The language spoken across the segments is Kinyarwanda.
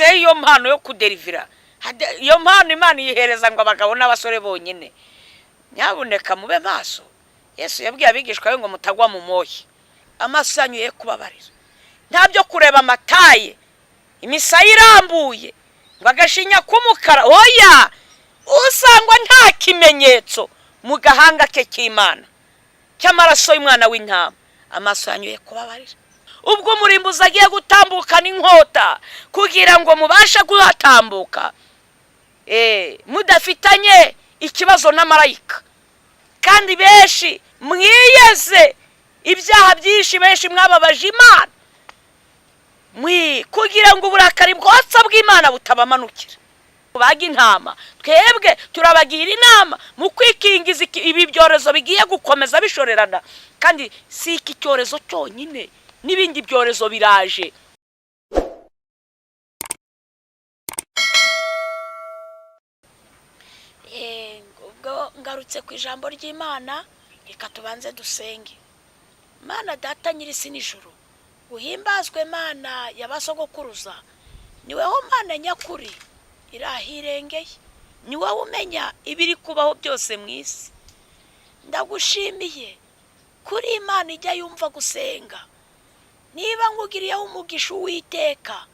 iyo mpano yo kuderivira, iyo mpano Imana yihereza ngo abagabo n'abasore bonyine. Nyabuneka mube maso. Yesu yabwiye abigishwa be ngo mutagwa mu moyi. Amaso yanyu ye kubabarira. Ntabyo kureba amataye, imisaya irambuye, ngo agashinya k'umukara. Oya, usangwa nta kimenyetso mu gahanga ke k'Imana cy'amaraso y'umwana w'intama. Amaso yanyu ye kubabarira. Ubwo umurimbuzi agiye gutambuka n'inkota kugira ngo mubashe guhatambuka, mudafitanye ikibazo na marayika. Kandi benshi mwiyeze ibyaha byinshi, benshi mwababaje Imana, kugira ngo uburakari bwotsa bw'Imana butabamanukira. Baga intama, twebwe turabagira inama mu kwikingiza ibi byorezo bigiye gukomeza bishorerana. Kandi si iki cyorezo cyonyine, n'ibindi byorezo biraje. Ubwo ngarutse ku ijambo ry'Imana, reka tubanze dusenge. Mana data nyir'isi n'ijuru, uhimbazwe Mana y'abasogokuruza. Ni weho Mana nyakuri irahirengeye, ni wowe umenya ibiri kubaho byose mu isi. Ndagushimiye kuri Imana ijya yumva gusenga. Niba ngugiriyeho umugisha Uwiteka,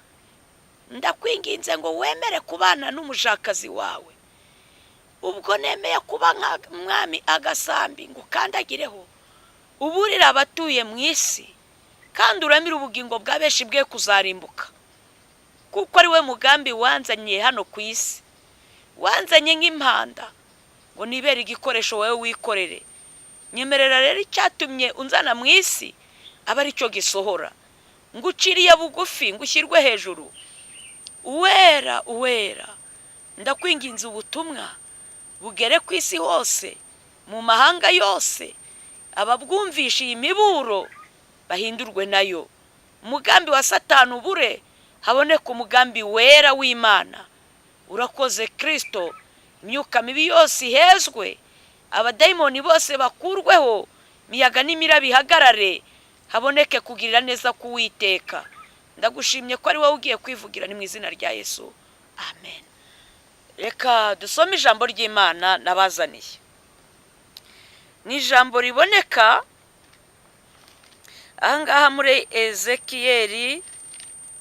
ndakwinginze ngo wemere kubana n'umujakazi wawe. Ubwo nemeye kuba nka mwami agasambi ngo ukandagireho, uburira abatuye mu isi, kandi uramira ubugingo bwa benshi bwe kuzarimbuka. Kuko ari we mugambi wanzanye hano ku isi, wanzanye nk'impanda ngo nibere igikoresho wowe wikorere. Nyemerera rero icyatumye unzana mu isi aba ari cyo gisohora. Nguciriye bugufi ngo ushyirwe hejuru. Uwera uwera, ndakwinginze ubutumwa bugere ku isi hose, mu mahanga yose. Ababwumvisha iyi miburo bahindurwe nayo. Umugambi wa Satani ubure, haboneka umugambi wera w'Imana. Urakoze Kristo. Imyuka mibi yose ihezwe, abadayimoni bose bakurweho, miyaga n'imira bihagarare, haboneke kugirira neza k'Uwiteka. Ndagushimye ko ari wowe ugiye kwivugira, ni mu izina rya Yesu, amen. Reka dusome ijambo ry'Imana nabazaniye. Ni ijambo riboneka ahangaha muri Ezekiyeli,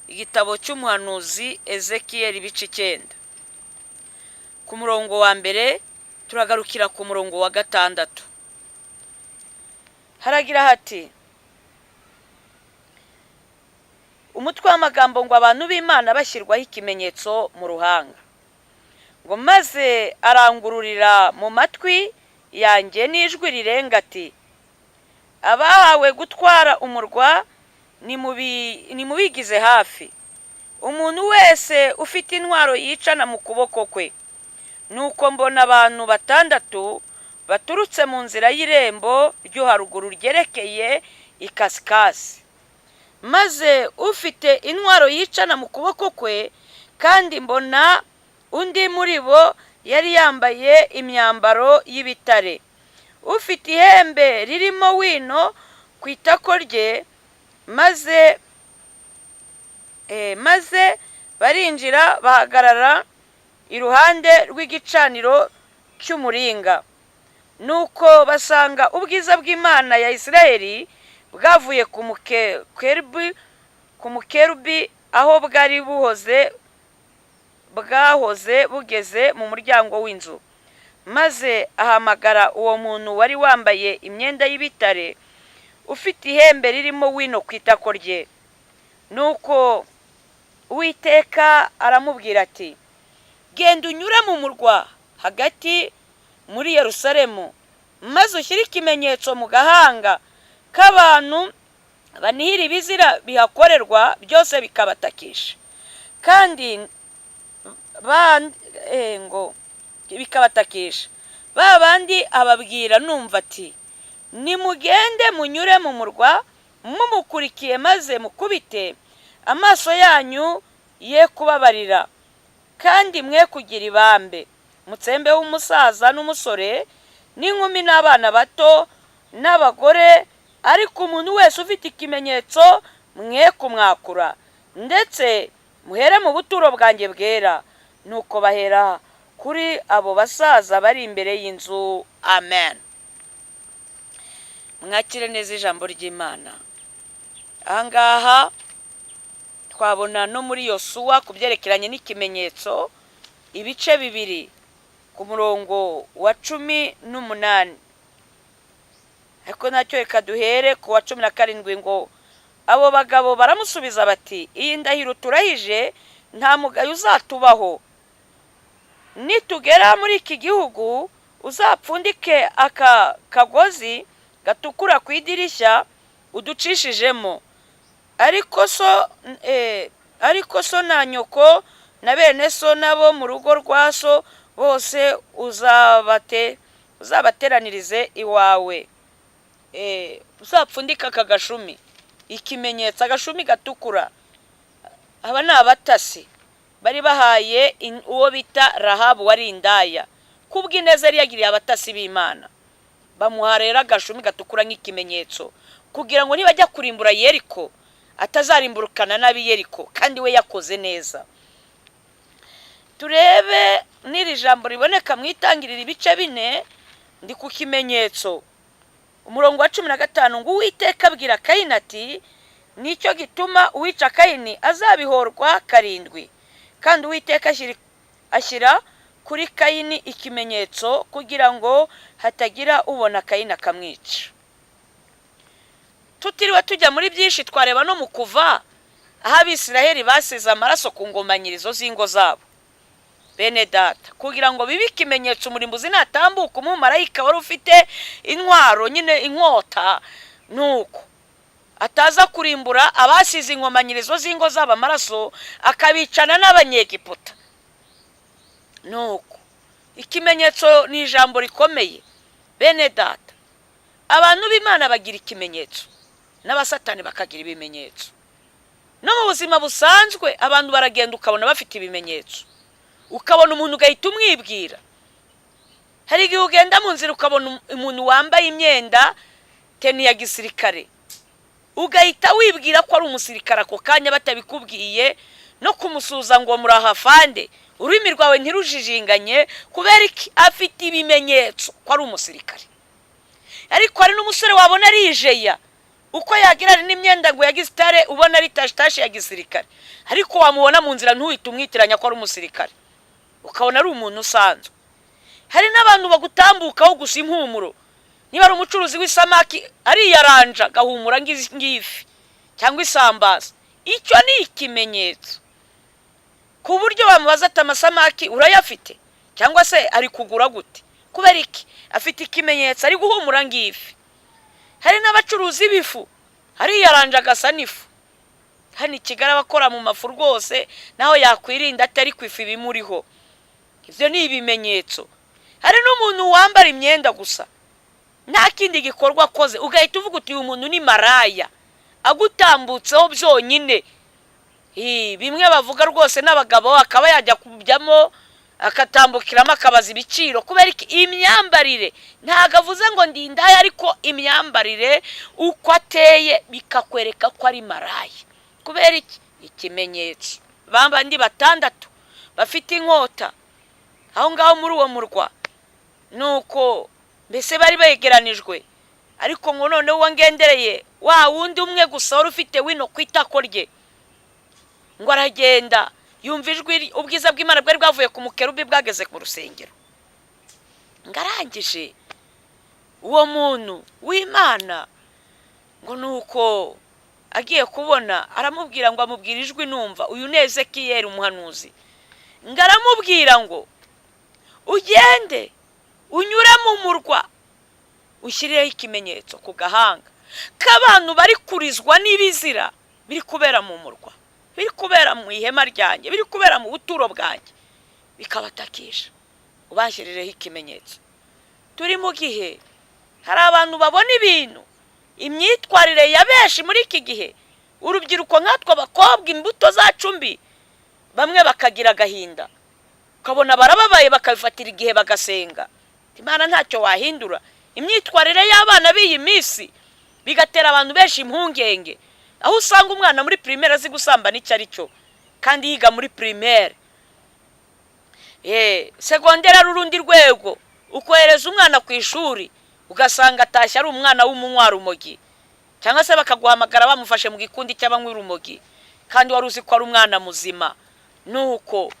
igitabo cy'umuhanuzi Ezekiyeli ibice 9. Ku murongo wa mbere turagarukira ku murongo wa 6. Haragira hati: umutwe w'amagambo ngo abantu b'Imana bashyirwaho ikimenyetso mu ruhanga. Ngo maze arangururira mu matwi yanjye n'ijwi rirenga ati: abahawe gutwara umurwa nimubigize hafi, umuntu wese ufite intwaro yicana mu kuboko kwe. Nuko mbona abantu 6 baturutse mu nzira y'irembo ryo haruguru ryerekeye ikasikasi. Maze ufite intwaro yicana mu kuboko kwe, kandi mbona undi muri bo yari yambaye imyambaro y'ibitare, ufite ihembe ririmo wino ku itako rye. Maze barinjira bahagarara iruhande rw'igicaniro cy'umuringa. Nuko basanga ubwiza bw'Imana ya Isirayeli bwavuye ku mukerubi aho bwahoze bugeze mu muryango w'inzu. Maze ahamagara uwo muntu wari wambaye imyenda y'ibitare, ufite ihembe ririmo wino ku itako rye. Nuko Uwiteka aramubwira ati: genda unyure mu murwa hagati muri Yerusalemu, maze ushyire ikimenyetso mu gahanga k'abantu banihira ibizira bihakorerwa byose bikabatakisha. Kandi bikabatakisha. Ba bandi ababwira numva ati: nimugende munyure mu murwa mumukurikiye, maze mukubite amaso yanyu ye kubabarira, kandi mwe kugira ibambe. Mutsembe w'umusaza n'umusore n'inkumi n'abana bato n'abagore, ariko umuntu wese ufite ikimenyetso mwe kumwakura. Ndetse muhere mu buturo bwanjye bwera. Nuko bahera kuri abo basaza bari imbere y'inzu. Amen. Mwakire neza ijambo ry'Imana. Ahangaha twabona no muri Yosuwa ku byerekeranye n'ikimenyetso, ibice bibiri ku murongo wa 18. Ariko nacyo reka duhere ku wa 17 ngo abo bagabo baramusubiza bati, iyi ndahiro turahije nta mugayo uzatubaho. Nitugera muri iki gihugu uzapfundike aka kagozi gatukura ku idirishya uducishijemo. Ariko so na nyoko na bene so nabo mu rugo rwa so bose uzabateranirize iwawe. Uzapfundika aka gashumi, ikimenyetso, agashumi gatukura. Aba ni abatasi bari bahaye uwo bita Rahabu wari indaya, kubw'ineza yari yagiriye abatasi b'Imana. Bamuha rero agashumi gatukura nk'ikimenyetso kugira ngo nibajya kurimbura Yeriko atazarimburukana n'abi Yeriko, kandi we yakoze neza. Turebe n'iri jambo riboneka mu Itangiriro ibice 4, ndi ku kimenyetso. Umurongo wa 15 ngo Uwiteka abwira Kayini ati, nicyo gituma uwica Kayini azabihorwa 7. Kandi Uwiteka ashyira kuri Kayini ikimenyetso kugira ngo hatagira ubona Kayini akamwica. Tutiriwe tujya muri byinshi, twareba no mu Kuva aho Abisiraheli basize amaraso ku ngomanyirizo z'ingo zabo. Bene data, kugira ngo bibe ikimenyetso umurimbuzi natambuka, umumarayika wari ufite intwaro nyine inkota, nuko ataza kurimbura abasize ingomanyirizo z'ingo zabo amaraso akabicana n'Abanyegiputa. Nuko ikimenyetso ni ijambo rikomeye. Bene data, abantu b'Imana bagira ikimenyetso, n'abasatani bakagira ibimenyetso. No mu buzima busanzwe abantu baragenda ukabona bafite ibimenyetso, ukabona umuntu ugahita umwibwira. Hari igihe ugenda mu nzira ukabona umuntu wambaye imyenda teni ya gisirikare, ugahita wibwira ko ari umusirikare ako kanya batabikubwiye, no kumusuza ngo murahafande, ururimi rwawe ntirujijinganye kubera iki afite ibimenyetso ko ari umusirikare. Ariko hari n'umusore wabona ari ijeya, uko yagira n'imyenda ngo ya gisitare ubona ari tashi ya gisirikare, ariko wamubona mu nzira ntuhite umwitiranya ko ari umusirikare, ukabona ari umuntu usanzwe. Hari n'abantu bagutambukaho gusa impumuro. Niba ari umucuruzi w'isamaki ariyaranja gahumura ngifi cyangwa isambaza, icyo ni ikimenyetso ku buryo bamubaza ati amasamaki urayafite cyangwa se ari kugura gute, kubera iki afite ikimenyetso, ari guhumura ngifi. Hari n'abacuruzi bifu ariyaranja gasa n'ifu. Hani Kigali bakora mu mafu rwose naho yakwirinda atari kwifu ibimuriho. Ivyo ni ibimenyetso. Hari n'umuntu wambara imyenda gusa nta kindi gikorwa akoze, ugahita uvuga uti uyu muntu ni maraya agutambutseho byonyine. Bimwe bavuga rwose n'abagabo akaba yajya kubyamo akatambukiramo akabaza ibiciro, kubera iki imyambarire. Ntago avuze ngo ndi indaya, ariko imyambarire uko ateye bikakwereka ko ari maraya. Kubera iki ikimenyetso. Bamba ndi 6 bafite inkota aho ngaho muri uwo murwa, nuko mbese bari begeranijwe. Ariko ngo none wangendereye wa wundi umwe gusa wari ufite wino kwitako rye, ngo aragenda yumva ijwi ubwiza bw'Imana bwari bwavuye ku mukerubi bwageze ku rusengero. Ngarangije uwo muntu w'Imana ngo nuko agiye kubona aramubwira ngo amubwira ijwi numva, uyu ni Ezekiyeli umuhanuzi. Ngaramubwira ngo ugende unyure mu murwa ushyireho ikimenyetso ku gahanga k'abantu bari kurizwa n'ibizira biri kubera mu murwa, biri kubera mu ihema ryanjye, biri kubera mu buturo bwanjye, bikabatakisha. Ubashyireho ikimenyetso. Turi mu gihe hari abantu babona ibintu, imyitwarire ya benshi muri iki gihe, urubyiruko nkatwe abakobwa imbuto zacu mbi, bamwe bakagira agahinda, ukabona barababaye bakabifatira igihe bagasenga. Imana ntacyo wahindura. Imyitwarire y'abana b'iyi minsi bigatera abantu benshi impungenge, aho usanga umwana muri primaire azi gusambana icyo ari cyo, kandi yiga muri primaire. Segondera rurundi rwego ukohereza umwana ku ishuri ugasanga atashye ari umwana w'umunywarumogi, cyangwa se bakaguhamagara bamufashe mu gikundi cy'abanywirumogi kandi wari uzi ko ari umwana muzima. Nuko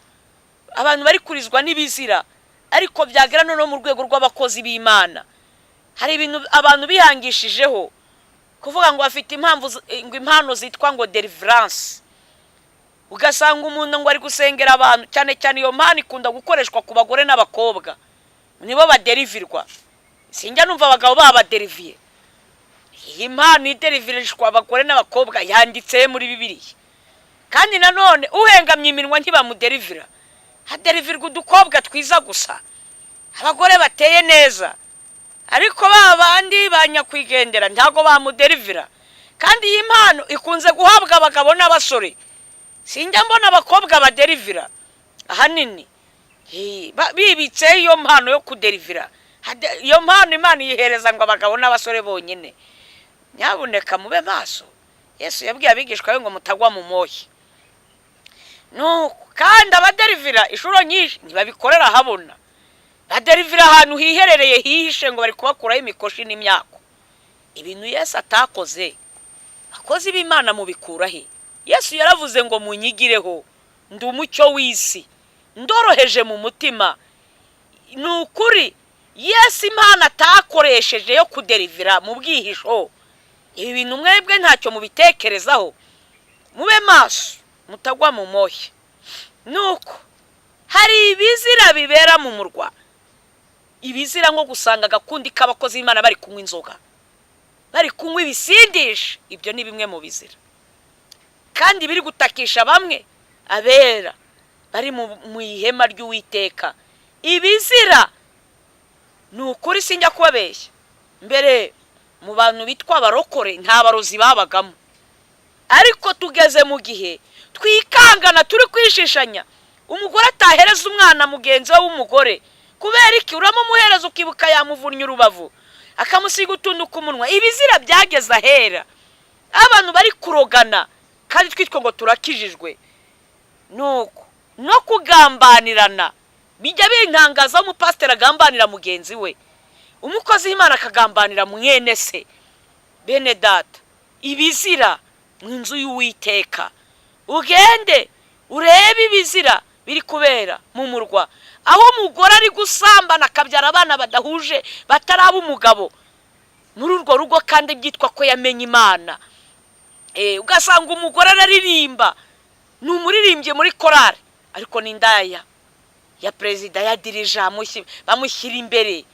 abantu bari kurizwa n'ibizira, ariko byagera no mu rwego rw'abakozi b'Imana. Hari ibintu abantu bihangishijeho kuvuga ngo afite impano zitwa ngo deliverance, ugasanga umuntu ngo ari gusengera abantu, cyane cyane iyo mpano ikunda gukoreshwa ku bagore n'abakobwa, nibo baderivirwa. Sinjya numva abagabo babaderiviye. Iyi mpano iderivirishwa abagore n'abakobwa yanditse muri Bibiliya, kandi nanone uhengamye iminwa ntibamuderivira. Haderivirwa udukobwa twiza gusa, abagore bateye neza, ariko babandi banyakwigendera ntago bamuderivira. Kandi iyi mpano ikunze guhabwa abagabo n'abasore, sinjya mbona abakobwa baderivira. Ahanini bibitse iyo mpano yo kuderivira. Iyo mpano Imana yihereza ngo abagabo n'abasore bonyine. Nyabuneka mube maso. Yesu yabwiye abigishwa be ngo mutagwa mu moshya. Kandi abaderivira inshuro nyinshi ntibabikorera habona, baderivira ahantu hiherereye hihishe ngo bari kubakuraho imikoshi n'imyako. Ibintu Yesu atakoze, akoze b'Imana mubikura he? Yesu yaravuze ngo munyigireho, ndi umucyo w'isi, ndoroheje mu mutima. Nukuri Yesu Imana atakoresheje yo kuderivira mu bwihisho. Ibi bintu mwebwe ntacyo mubitekerezaho. Mube maso mutagwa mu moshya. Nuko hari ibizira bibera mu murwa, ibizira nko gusanga agakundi k'abakozi b'Imana bari kunywa inzoga, bari kunywa ibisindisha. Ibyo ni bimwe mu bizira kandi biri gutakisha bamwe abera bari mu ihema ry'Uwiteka. Ibizira nukuri sinjya kubabeshya, mbere mu bantu bitwa barokore nta barozi babagamo, ariko tugeze mu gihe twikangana turi kwishishanya. Umugore atahereza umwana mugenzi we w'umugore kubera iki? Uramumuhereza ukibuka yamuvunnye urubavu akamusiga utuntu ku munwa. Ibizira byageza hera, abantu bari kurogana kandi twitwa ngo turakijijwe. Nuko no kugambanirana bijya bintangaza. Umupasiteri agambanira mugenzi we, umukozi w'Imana akagambanira mwene se. Bene data, ibizira mu nzu y'Uwiteka. Ugende urebe ibizira biri kubera mu murwa, aho umugore ari gusambana akabyara abana badahuje bataraba umugabo muri urwo rugo, kandi byitwa ko yamenye Imana. Ugasanga umugore araririmba, ni umuririmbye muri korari, ariko ni indaya ya perezida ya dirija bamushyira imbere.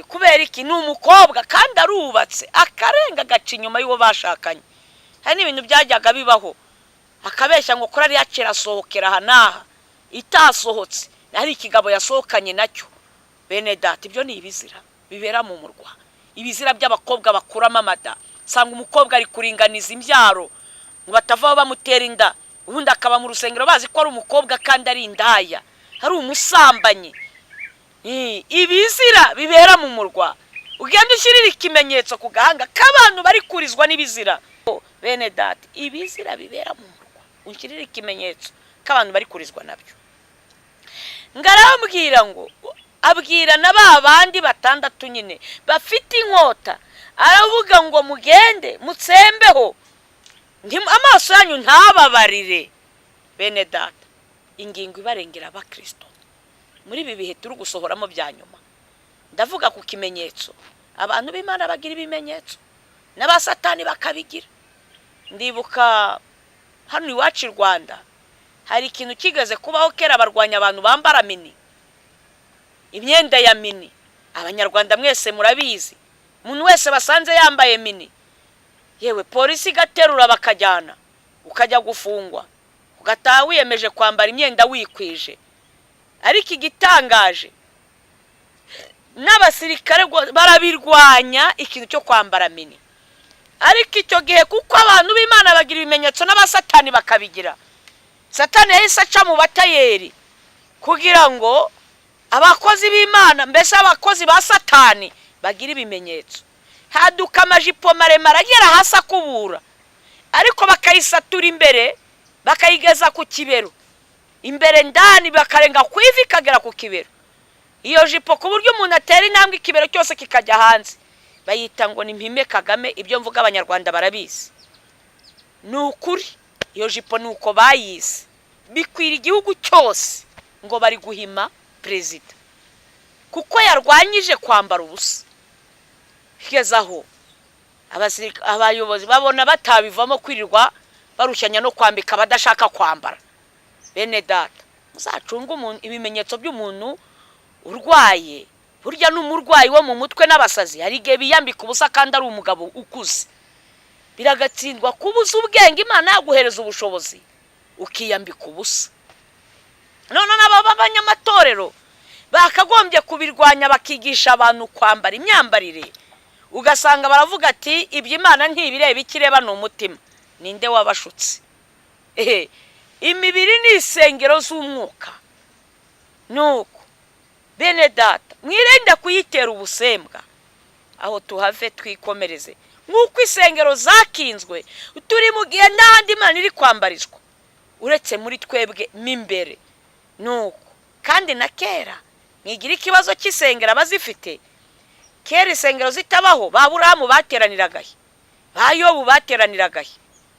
Kubera iki? Ni umukobwa kandi arubatse, akarenga gaca inyuma y'uwo bashakanye. Hari n'ibintu byajyaga bibaho, akabeshya ngo korari yacera asohokera aha n'aha, itasohotse hari ikigabo yasohokanye nacyo. Bene data, ibyo ni ibizira bibera mu murwa. Ibizira by'abakobwa bakuramo amada, sanga umukobwa ari kuringaniza imbyaro ngo batavaho bamutera inda, ubundi akaba mu rusengero bazi ko ari umukobwa kandi ari indaya, ari umusambanyi. Ibizira bibera mu murwa. Ugenda ushyirira ikimenyetso ku gahanga k'abantu bari kurizwa n'ibizira. Bene data, ibizira bibera mu murwa, unshyirira ikimenyetso k'abantu bari kurizwa nabyo. Ngarambwira ngo abwira na babandi batandatu nyine bafite inkota, aravuga ngo mugende mutsembeho amaso yanyu ntababarire. Bene data, ingingo ibarengera abakristo muri ibi bihe turi gusohoramo bya nyuma. Ndavuga ku kimenyetso. Abantu b'Imana bagira ibimenyetso n'abasatani bakabigira. Ndibuka hano iwacu i Rwanda hari ikintu kigeze kubaho kera, barwanya abantu bambara mini, imyenda ya mini. Abanyarwanda mwese murabizi, umuntu wese basanze yambaye mini, yewe polisi igaterura bakajyana, ukajya gufungwa, ugataha wiyemeje kwambara imyenda wikwije. Ariko igitangaje, n'abasirikare barabirwanya ikintu cyo kwambara mini. Ariko icyo gihe kuko abantu b'Imana bagira ibimenyetso n'abasatani bakabigira, Satani yahise aca mu batayeri kugira ngo abakozi b'Imana, mbese abakozi ba Satani bagira ibimenyetso. Haduka amajipo maremare agera hasi akubura, ariko bakayisatura imbere bakayigeza ku kibero, imbere ndani bakarenga ku ivi kagera ku kibero. Iyo jipo ku buryo umuntu atera intambwe ikibero cyose kikajya hanze, bayita ngo ni Mpime Kagame. Ibyo mvuga abanyarwanda barabizi, ni ukuri. Iyo jipo ni uko bayise, bikwira igihugu cyose ngo bari guhima perezida kuko yarwanyije kwambara ubusa. Kigezaho abayobozi babona batabivamo kwirirwa barushyanya no kwambika badashaka kwambara. Bene data, muzacunga umuntu ibimenyetso by'umuntu urwaye. Burya n'umurwayi wo mu mutwe n'abasazi hari igihe biyambika ubusa kandi ari umugabo ukuze. Biragatsindwa kubuza ubwenge Imana yaguhereza ubushobozi ukiyambika ubusa. None n'abanyamatorero bakagombye kubirwanya bakigisha abantu kwambara imyambarire. Ugasanga baravuga ati ibyo Imana ntibireba ikireba no umutima. Ninde wabashutse? Imibiri ni isengero z'umwuka. Nuko bene data, mwirinde kuyitera ubusembwa, aho tuhave twikomereze. Nk'uko isengero zakinzwe turi mu gihe n'ahandi Imana iri kwambarizwa uretse muri twebwe mimbere. Nuko kandi na kera mwigira ikibazo cy'isengero abazifite. Kera isengero zitabaho ba Aburahamu bateraniragahe, ba Yobu bateraniragahe.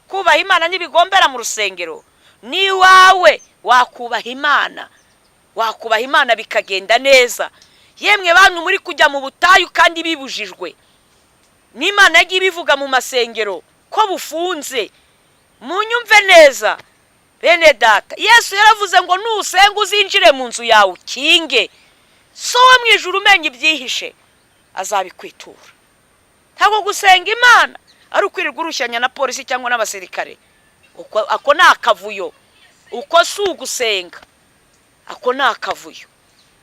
Kubaha Imana nibigombera mu rusengero. Ni wawe wakubaha Imana, wakubaha Imana bikagenda neza. Yemwe bantu muri kujya mu butayu kandi bibujijwe, n'Imana yagiye bivuga mu masengero ko bufunze. Munyumve neza bene data, Yesu yaravuze ngo nusenga uzinjire mu nzu yawe ukinge, so wo mu ijuru umenya ibyihishe azabikwitura. Ntabwo gusenga Imana ari ukwirirwa urushyanya na polisi cyangwa n'abasirikare. Ako ni akavuyo. Uko si ugusenga, ako ni akavuyo.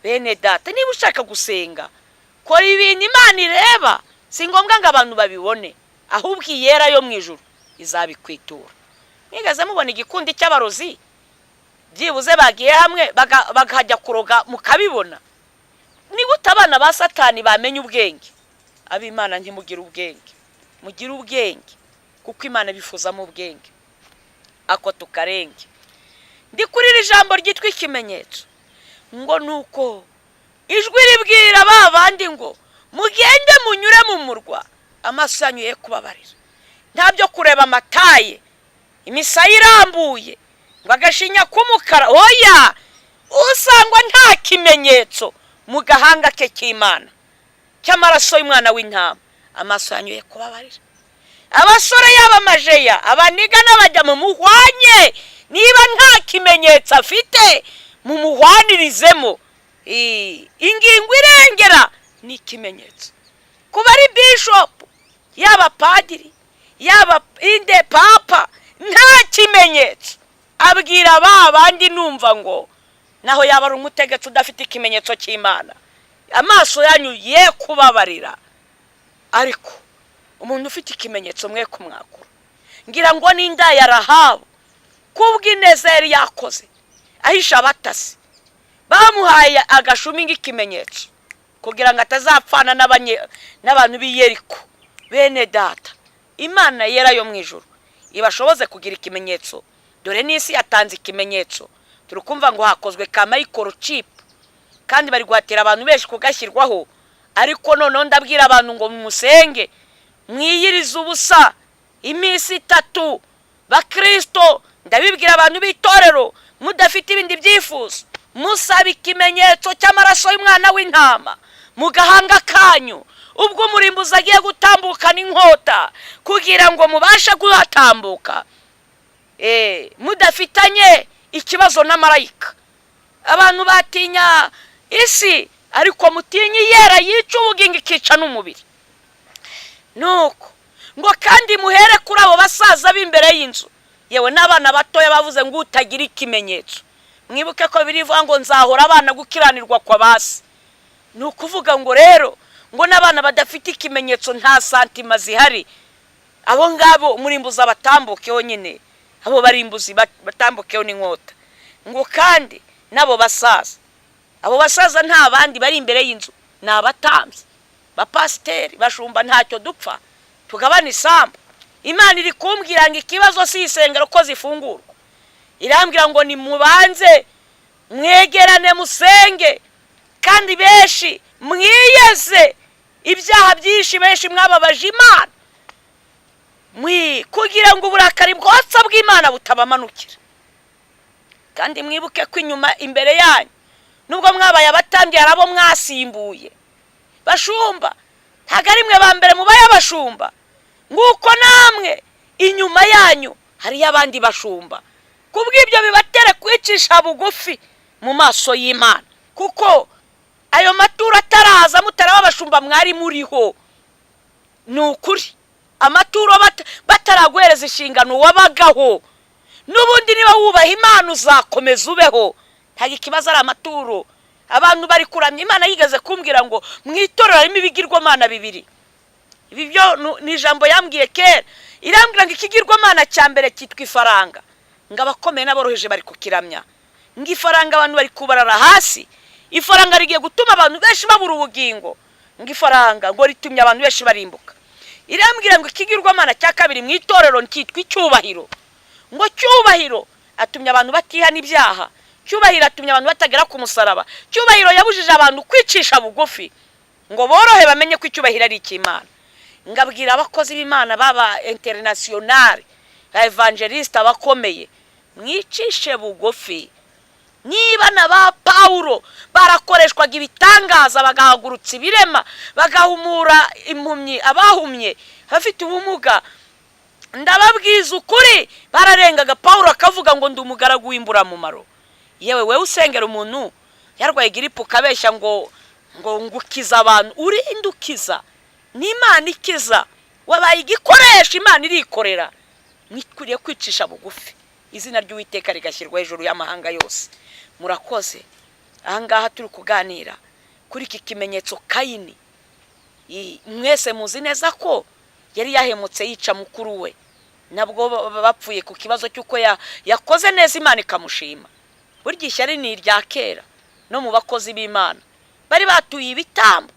Bene data, niba ushaka gusenga, kora ibintu Imana ireba, si ngombwa ngo abantu babibone, ahubwo iyera yo mu ijuru izabikwitura. Mwigeze mubona igikundi cy'abarozi byibuze bagiye hamwe bakajya kuroga mukabibona? Ni gute abana ba Satani bamenye ubwenge? Ab'Imana ntimugira ubwenge, mugira ubwenge kuko Imana bifuzamo ubwenge. Ako tukarenge. Ndi kuri iri jambo ryitwa ikimenyetso ngo nuko ijwi ribwira babandi ngo mugende munyure mu murwa amaso yanyu ye kubabarira. Ntabyo kureba amataye, imisaya irambuye ngo agashinya k'umukara. Oya, usangwa nta kimenyetso mu gahanga ke k'Imana cy'amaraso y'umwana w'intama, amaso yanyu ye kubabarira. Abasore y'abamajeya abaniga n'abajya mu muhwanye, niba nta kimenyetso afite mu muhwanirizemo. Ingingo irengera ni ikimenyetso. Kuba ari bishop, yaba padiri, yaba inde papa, nta kimenyetso. Abwira babandi numva ngo naho yaba ari umutegetsi udafite ikimenyetso cy'Imana, amaso yanyu ye kubabarira. Ariko umuntu ufite ikimenyetso mwe kumwakura. Ngira ngo n'inda ya Rahabu kubw'ineza yari yakoze ahisha abatasi, bamuhaye agashumi ng'ikimenyetso kugira ngo atazapfana n'abantu b'i Yeriko. Bene data, Imana yera yo mu ijuru ibashoboze kugira ikimenyetso. Dore n'isi yatanze ikimenyetso. Turukumva ngo hakozwe ka microchip kandi bari guhatira abantu benshi kugashyirwaho. Ariko none ndabwira abantu ngo musenge, mwiyirize ubusa iminsi 3. Bakristo ndabibwira abantu b'itorero mudafite ibindi byifuzo, musaba ikimenyetso cy'amaraso y'umwana w'intama mu gahanga kanyu ubwo umurimbuzi agiye gutambuka n'inkota kugira ngo mubashe guhatambuka. Mudafitanye ikibazo na marayika. Abantu batinya isi ariko mutinyi yera yica ubugingo ikica n'umubiri. Nuko ngo kandi muhere kuri abo basaza b'imbere y'inzu, yewe n'abana batoya bavuze ngo utagira ikimenyetso. Mwibuke ko birivuga ngo nzahora abana gukiranirwa kwa basi. Nukuvuga ngo rero ngo n'abana badafite ikimenyetso nta santima zihari, abo ngabo umurimbuzi abatambukeho nyine, abo barimbuzi batambukeho n'inkota. Ngo kandi nabo basaza, abo basaza nta bandi bari imbere y'inzu, n'abatambyi, bapasiteri, bashumba, ntacyo dupfa tugabana isambu. Imana iri kumbwira ngo ikibazo si isengero ko zifungurwa, irambwira ngo ni mubanze mwegerane musenge kandi benshi mwiyeze ibyaha byinshi benshi mwababaje Imana kugira ngo uburakari bwose bw'Imana butabamanukira. Kandi mwibuke ko inyuma imbere yanyu nubwo mwabaye abatambyi arabo mwasimbuye bashumba, ntago ari mwe ba mbere mubaye abashumba, nguko namwe inyuma yanyu hari abandi bashumba. Kubw'ibyo bibatere kwicisha bugufi mu maso y'Imana, kuko ayo maturo ataraza mutaraba abashumba mwari muriho. Nukuri amaturo bataragwereza inshingano wabagaho, nubundi niba wubaha Imana uzakomeza ubeho. Ntago ikibazo ari amaturo. Abantu bari kuramya Imana yigeze kumbwira ngo mwitorero harimo ibigirwamana bibiri. Ibi byo ni ijambo yambwiye kera, irambwira ngo ikigirwamana cya mbere cyitwa ifaranga, ngo abakomeye n'aboroheje bari kukiramya. Ngo ifaranga abantu bari kubarara hasi, ifaranga rigiye gutuma abantu benshi babura ubugingo, ngo ifaranga ngo ritumye abantu benshi barimbuka. Irambwira ngo ikigirwamana cya kabiri mwitorero cyitwa icyubahiro, ngo cyubahiro atumye abantu batihana ibyaha, cyubahiro atumye abantu batagera ku musaraba, cyubahiro yabujije abantu kwicisha bugufi ngo borohe bamenye ko icyubahiro ari icy'Imana. Ngabwira abakozi b'Imana baba international evangelist abakomeye, mwicishe bugufi. Niba na ba Paulo barakoreshwaga ibitangaza bagahagurutsa ibirema, bagahumura impumyi, abahumye, bafite ubumuga, ndababwiza ukuri bararengaga. Paulo akavuga ngo ndi umugaragu w'imburamumaro. Yewe wewe usengera umuntu yarwaye giripe ukabeshya ngo ngukiza abantu, uri indukiza ni Imana ikiza, wabaye igikoresha Imana irikorera. Mwikwiriye kwicisha bugufi, izina ry'Uwiteka rigashyirwa hejuru y'amahanga yose. Murakoze. Ahangaha turi kuganira kuri iki kimenyetso Kayini. Mwese muzi neza ko yari yahemutse yica mukuru we, nabwo bapfuye ku kibazo cy'uko yakoze neza Imana ikamushima. Burya ishyari ni irya kera no mu bakozi b'Imana bari batuye ibitambo.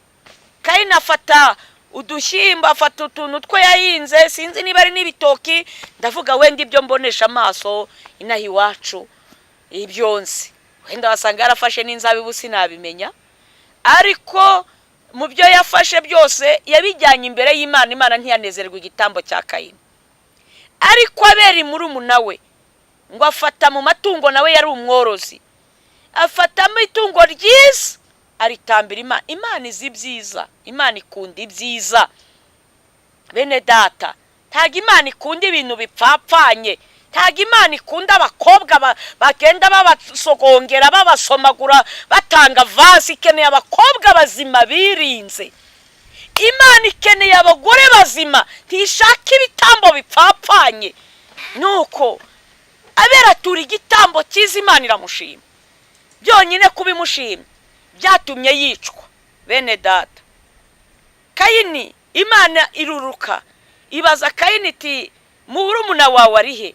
Kayini afata udushyimbo, afata utuntu two yahinze, sinzi niba ari n'ibitoki, ndavuga wenda ibyo mbonesha amaso inaha iwacu ibyo nzi, wenda wasanga yarafashe n'inzabibu sinabimenya, ariko mu byo yafashe byose yabijyanye imbere y'Imana. Imana ntiyanezerwa igitambo cya Kayini. Ariko Abeli murumuna we ngo afata mu matungo, nawe yari umworozi, afatamo itungo ryiza aritambira Imana. Imana izi byiza, Imana ikunda ibyiza. Bene data, ntago Imana ikunda ibintu bipfapfanye, ntago Imana ikunda abakobwa bagenda babasogongera babasomagura batanga vasi. Ikeneye abakobwa bazima birinze. Imana ikeneye abagore bazima, ntishaka ibitambo bipfapfanye. Nuko Abeli atura igitambo cyiza, Imana iramushima. Byonyine kubimushima byatumye yicwa. Bene data, Kayini Imana iruruka ibaza Kayini iti murumuna wawe ari he?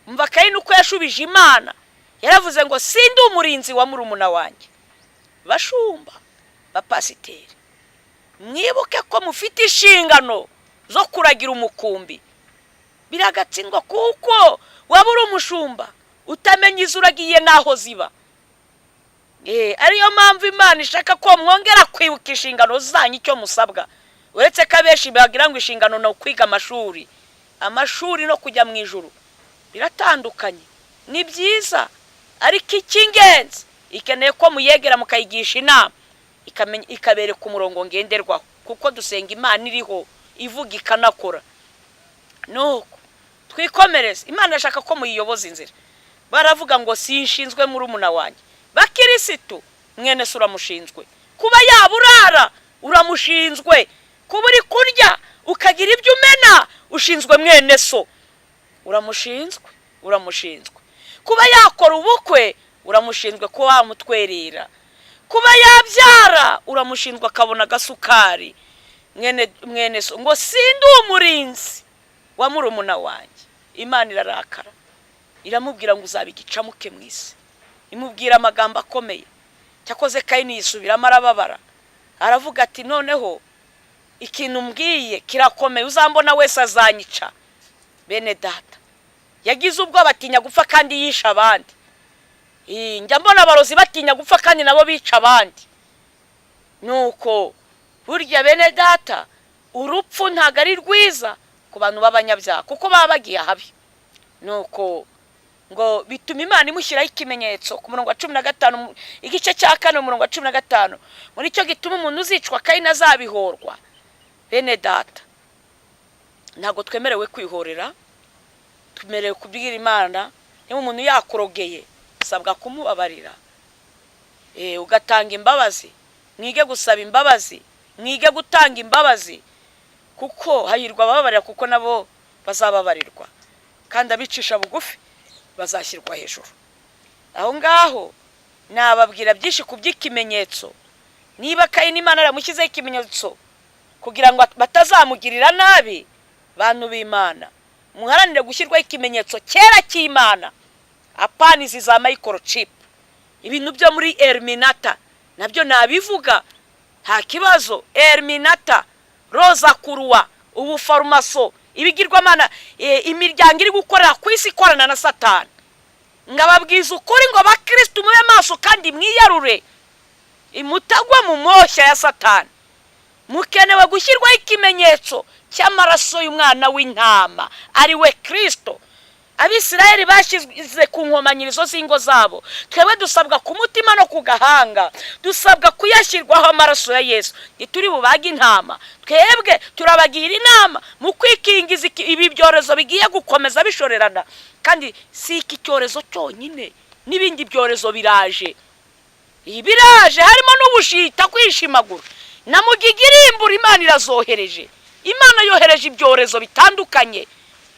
Umva Kayini uko yashubije Imana, yaravuze ngo sindi umurinzi wa murumuna wanjye. Bashumba bapasiteri, mwibuke ko mufite inshingano zo kuragira umukumbi. Biragatsindwa kuko wabura umushumba utamenya izo uragiye naho ziba. Ariyo mpamvu Imana ishaka ko mwongera kwibuka inshingano zanyu icyo musabwa. Uretse ko abenshi bagira ngo inshingano no kwiga amashuri no kujya mu ijuru biratandukanye, ni byiza, ariko icy'ingenzi ikeneye ko muyegera mukayigisha inama, ikabereka umurongo ngenderwaho, kuko dusenga Imana iriho ivuga ikanakora. Nuko twikomereze. Imana ashaka ko muyiyoboza inzira. Baravuga ngo sinshinzwe murumuna wanjye. Bakirisitu mwene se uramushinzwe, kuba yaburara uramushinzwe, kuba uri kurya ukagira ibyo umena ushinzwe mwene so, uramushinzwe, kuba yakora ubukwe uramushinzwe, kuba wamutwerera, kuba yabyara uramushinzwe akabona agasukari. Mwene so ngo sindi umurinzi wa murumuna wanjye. Imana irarakara, iramubwira ngo uzabigicamuke mu isi. Imubwira amagambo akomeye. Cyakoze Kayini yisubiramo arababara, aravuga ati noneho ikintu mbwiye kirakomeye, uzambona wese azanyica. Bene data, yagize ubwoba atinya gupfa kandi yisha abandi. Njya mbona abarozi batinya gupfa kandi nabo bica abandi. Nuko burya bene data, urupfu ntago ari rwiza ku bantu b'abanyabyaha kuko baba bagiye habi. Nuko ngo bituma Imana imushyiraho ikimenyetso ku murongo wa 15 igice cya 4 umurongo wa 15, muri cyo gituma umuntu uzicwa Kayini azabihorwa. Bene data, ntago twemerewe kwihorera, twemerewe kubwira Imana. Niba umuntu yakurogeye usabwa kumubabarira, ugatanga imbabazi. Mwige gusaba imbabazi, mwige gutanga imbabazi, kuko hahirwa abababarira kuko nabo bazababarirwa, kandi abicisha bugufi bazashyirwa hejuru. Aho ngaho nababwira byinshi ku by'ikimenyetso. Niba Kayini Imana yaramushyizeho ikimenyetso kugira ngo batazamugirira nabi, bantu b'Imana muharanire gushyirwaho ikimenyetso cyera cy'Imana, apana izi za microchip, ibintu byo muri Illuminati nabyo nabivuga nta kibazo. Illuminati, roza kuruwa, ubu farmaso, ibigirwamana, imiryango iri gukorera ku isi ikorana na Satani. Ngababwiza ukuri ngo abakristo mube maso kandi mwiyarure, imutagwa mu moshya ya Satani. Mukenewe gushyirwaho ikimenyetso cy'amaraso y'umwana w'intama ari we Kristo. Abisirayeli bashyize ku nkomanyirizo z'ingo zabo, twebwe dusabwa ku mutima no ku gahanga, dusabwa kuyashyirwaho amaraso ya Yesu. Ntituri bubaga intama, twebwe turabagira inama mu kwikingiza ibi byorezo bigiye gukomeza bishorerana. Kandi si iki cyorezo cyonyine, n'ibindi byorezo biraje. Ibiraje harimo n'ubushita, kwishimagura na mugigirimbura. Imana irazohereje, Imana yohereje ibyorezo bitandukanye.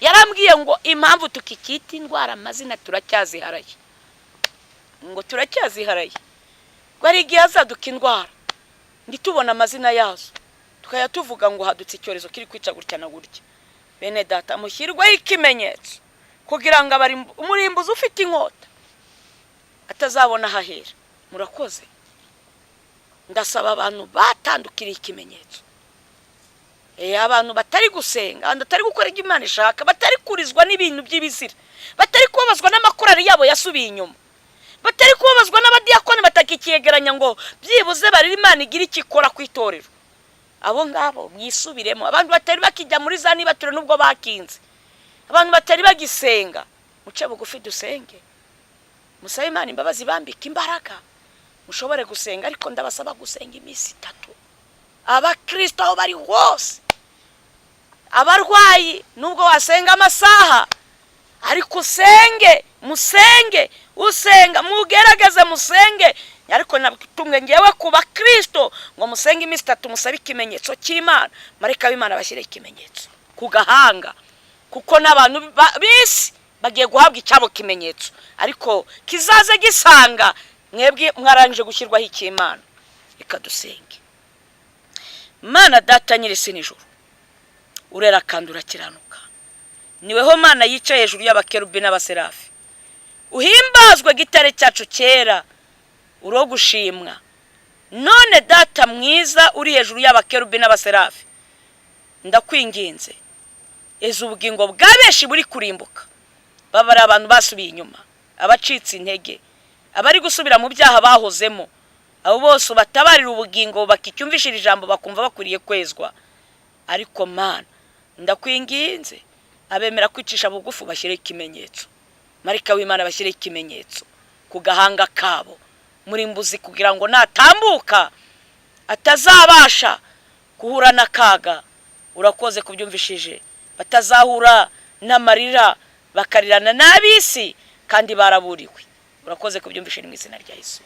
Yarambwiye ngo impamvu tukikita indwara amazina turacyaziharaye, ngo turacyaziharaye, ngo ari igihe hazaduka indwara ntitubona amazina yazo, tukaya tuvuga ngo hadutse icyorezo kiri kwica gutya na gutya. Bene data, mushyirwaho ikimenyetso kugira ngo umurimbuzi ufite inkota atazabona hahera. Murakoze. Ndasaba abantu batandukiriye ikimenyetso, abantu batari gusenga, abantu batari gukora ibyo Imana ishaka, batari kurizwa n'ibintu by'ibizira, batari kubabazwa n'amakorari yabo yasubiye inyuma, batari kubabazwa n'abadiyakoni batakikiyegeranya ngo byibuze bari Imana igira ikikora ku itorero. Abo ngabo mwisubiremo. Abantu batari bakijya muri za nibature nubwo bakinze, abantu batari bagisenga, muce bugufi dusenge, musabe Imana imbabazi, bambika imbaraga mushobore gusenga. Ariko ndabasaba gusenga iminsi 3. Abakristo aho bari hose, abarwayi nubwo wasenga amasaha, ariko usenge, musenge, usenga mugerageze musenge. Ariko natumwe ngewe ku bakristo ngo musenge iminsi 3 musabe ikimenyetso cy'Imana. Mareka b'Imana bashyire ikimenyetso ku gahanga, kuko n'abantu bisi bagiye guhabwa icyabo kimenyetso, ariko kizaze gisanga mwebwe mwaranje gushyirwaho icy'Imana. Reka dusenge. Mana data nyirisi n'ijuru, urera kandi urakiranuka, niweho Mana yicaye hejuru y'abakerubi n'abaserafi. Uhimbazwe gitare cyacu cyera, uro gushimwa. None data mwiza uri hejuru y'abakerubi n'abaserafi, ndakwinginze eza ubugingo bwa benshi buri kurimbuka, babara abantu basubiye inyuma, abacitse intege, abari gusubira mu byaha bahozemo, abo bose batabarira ubugingo bakicyumvishira ijambo bakumva bakwiriye kwezwa. Ariko Mana ndakwinginze abemera kwicisha bugufu bashyire ikimenyetso. Marika w'Imana bashyire ikimenyetso ku gahanga kabo, murimbuzi, kugira ngo natambuka atazabasha guhura n'akaga. Urakoze kubyumvishije, batazahura n'amarira bakarirana n'abisi kandi baraburiwe. Urakoze kubyumvishije mu izina rya Yesu.